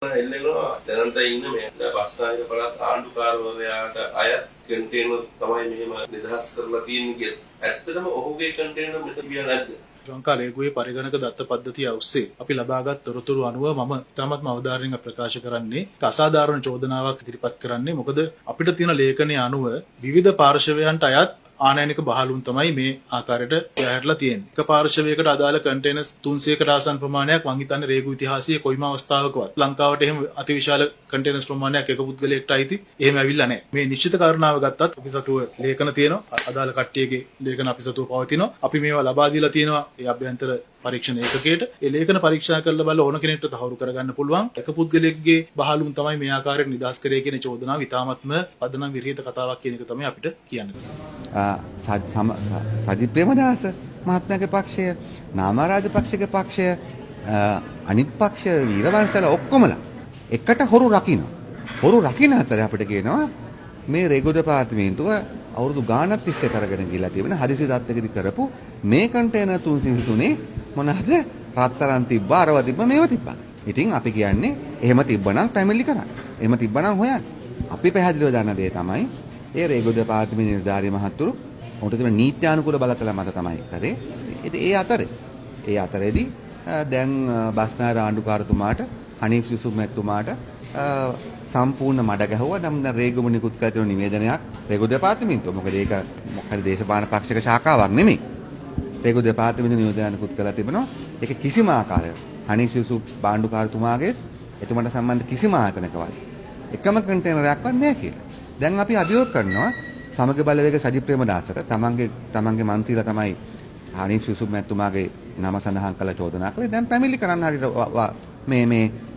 එල්ලෙනවා දැනට ඉන්න මේ බස්නායක පළාත් ආණ්ඩුකාරවරයාට අය කන්ටේනර් තමයි මෙහෙම නිදහස් කරලා තියෙන්නේ කියලා. ඇත්තටම ඔහුගේ කන්ටේනර් මෙතන ගියා නැද්ද? ලංකා ලේකුවේ පරිගණක දත්ත පද්ධතිය ඔස්සේ අපි ලබාගත් තොරතුරු අනුව මම ඉතාමත්ම අවධාරණයෙන් ප්‍රකාශ කරන්නේ අසාධාරණ චෝදනාවක් ඉදිරිපත් කරන්නේ. මොකද අපිට තියෙන ලේඛනයේ අනුව විවිධ පාර්ශවයන්ට අයත් ආනයනික බහලුන් තමයි මේ ආකාරයට යහැරලා තියෙන්නේ. එක පාර්ශවයකට අදාළ කන්ටේනර්ස් 300කට ආසන්න ප්‍රමාණයක් මං හිතන්නේ රේගු ඉතිහාසයේ කොයිම අවස්ථාවකවත් ලංකාවට එහෙම අතිවිශාල කන්ටේනර්ස් ප්‍රමාණයක් එක පුද්ගලයෙක්ට අයිති එහෙම ඇවිල්ලා නැහැ. මේ නිශ්චිත කාරණාව ගත්තත් අපි සතුව ලේඛන තියෙනවා. අදාළ කට්ටියගේ ලේඛන අපි සතුව පවතිනවා. අපි මේවා ලබා දීලා තියෙනවා ඒ අභ්‍යන්තර පරීක්ෂණ ඒකකයට. ඒ ලේඛන පරීක්ෂා කරලා බලලා ඕන කෙනෙක්ට තහවුරු කරගන්න පුළුවන්. එක පුද්ගලයෙක්ගේ බහලුන් තමයි මේ ආකාරයට නිදහස් කරේ කියන චෝදනාව ඉතාමත්ම පදනම් විරහිත කතාවක් කියන එක තමයි අපිට කියන්න. සජිත් ප්‍රේමදාස මහත්මයාගේ පක්ෂය, නාමා රාජපක්ෂගේ පක්ෂය, අනිත් පක්ෂ වීරවංශල ඔක්කොමලා එකට හොරු රකින්න. හොරු රකින්න අතර අපිට කියනවා මේ රේගු දෙපාර්තමේන්තුව අවුරුදු ගාණක් තිස්සේ කරගෙන ගිහලා තිබෙන හදිසි දත්තකදී කරපු මේ කන්ටේනර් 303 මොනවාද රත්තරන් තිබ්බා අරව තිබ්බා මේව තිබ්බා. ඉතින් අපි කියන්නේ එහෙම තිබ්බනම් පැමිණිලි කරන්න. එහෙම තිබ්බනම් හොයන්න. අපි පැහැදිලිව දන්න දේ තමයි ඒ රේගු දෙපාර්තමේන්තුවේ නිලධාරී මහතුරු උන්ට තිබෙන නීත්‍යානුකූල බලතල මත තමයි කරේ. ඒ අතරේදී දැන් බස්නායර ආණ්ඩුකාරතුමාට හනීෆ් යුසුෆ් මැතිතුමාට සම්පූර්ණ මඩ ගැහුවා. නම් දැන් රේගුම නිකුත් කළ තියෙන නිවේදනයක් රේගු දෙපාර්තමේන්තුව. මොකද ඒක මොකද දේශපාලන පක්ෂික ශාඛාවක් නෙමෙයි. රේගු දෙපාර්තමේන්තුව නිවේදනයක් නිකුත් කළා තිබෙනවා. ඒක කිසිම ආකාරයක හනීෆ් යුසුෆ් ආණ්ඩුකාරතුමාගේ එතුමාට සම්බන්ධ කිසිම ආයතනකවත් එකම කන්ටේනරයක්වත් නැහැ කියලා. දැන් අපි අභියෝග කරනවා සමග බලවේග සජිත් ප්‍රේමදාසට තමන්ගේ මන්ත්‍රීලා තමයි හනීෆ් යුසුෆ් මැතිතුමාගේ නම සඳහන් කළ චෝදනා කළේ. දැන් පැමිණිලි කරන්න හරියට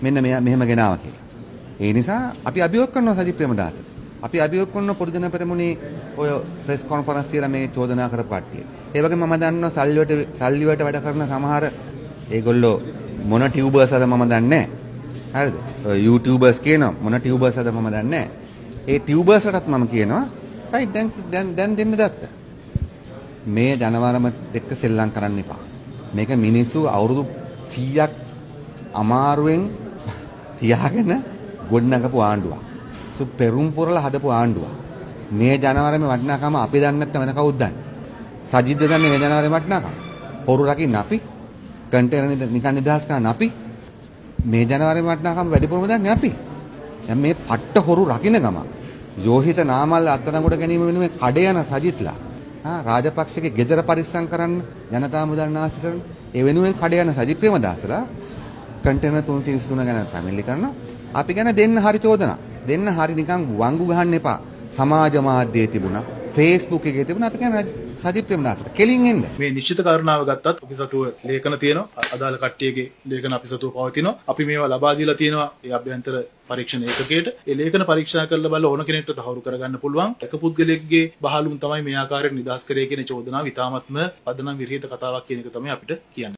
මෙන්න මෙහෙම ගෙනාවා කියලා. ඒ නිසා අපි අභියෝග කරනවා සජිත් ප්‍රේමදාසට. අපි අභියෝග කරන පොදු ජන පෙරමුණේ ඔය ප්‍රෙස් කොන්ෆරන්ස් තියලා මේ චෝදනා කරපු කට්ටිය. ඒ වගේම මම දන්නවා සල්ලි වලට වැඩ කරන සමහර ඒගොල්ලෝ මොන ටියුබර්ස්ද මම දන්නේ නැහැ. හරිද? YouTubers කියනවා මොන ටියුබර්ස්ද මම දන්නේ නැහැ. ඒ ටියුබර්ස්ලටත් මම කියනවා දැන් දෙන්න දත්ත. මේ ජනවරම එක්ක සෙල්ලම් කරන්න එපා. මේක මිනිස්සු අවුරුදු 100ක් අමාරුවෙන් තියාගෙන ගොඩනගපු ආණ්ඩුවක්. පෙරුම් පුරලා හදපු ආණ්ඩුවක්. මේ ජනවරමේ වටිනාකම අපි දන්නේ නැත්නම් වෙන කවුද දන්නේ? සජිත් දන්නේ මේ ජනවරමේ වටිනාකම. හොරු රකින්න අපි, කන්ටේනර් නිකන් නිදහස් කරන්න අපි. මේ ජනවරමේ වටිනාකම වැඩිපුරම දන්නේ අපි. දැන් මේ පට්ට හොරු රකින්න ගම යෝහිත නාමල් අත්අඩංගුවට ගැනීම වෙනුවෙන් කඩ යන සජිත්ලා රාජපක්ෂගේ ගෙදර පරිස්සම් කරන්න ජනතා මුදල් නාස්ති කරන ඒ වෙනුවෙන් කඩ යන සජිත් ප්‍රේමදාසලා කන්ටේනර් 303 ගැන පැමිණිලි කරනවා. අපි ගැන දෙන්න හරි චෝදනා දෙන්න හරි නිකන් වංගු ගහන්න එපා. සමාජ මාධ්‍යයේ තිබුණා, Facebook එකේ තිබුණා. අපි කියන සජිත් ප්‍රේමදාසට කෙලින් එන්න. මේ නිශ්චිත කාරණාව ගත්තත් අපි සතුව ලේඛන තියෙනවා. අදාළ කට්ටියගේ ලේඛන අපි සතුව පවතිනවා. අපි මේවා ලබා දීලා තියෙනවා ඒ අභ්‍යන්තර පරීක්ෂණ ඒකකයට. ඒ ලේඛන පරීක්ෂා කරලා බලලා ඕන කෙනෙක්ට තහවුරු කරගන්න පුළුවන්. එක පුද්ගලයෙක්ගේ බහලුන් තමයි මේ ආකාරයට නිදහස් කරේ කියන චෝදනාව ඉතාමත්ම පදනම් විරහිත කතාවක් කියන එක තමයි අපිට කියන්නේ.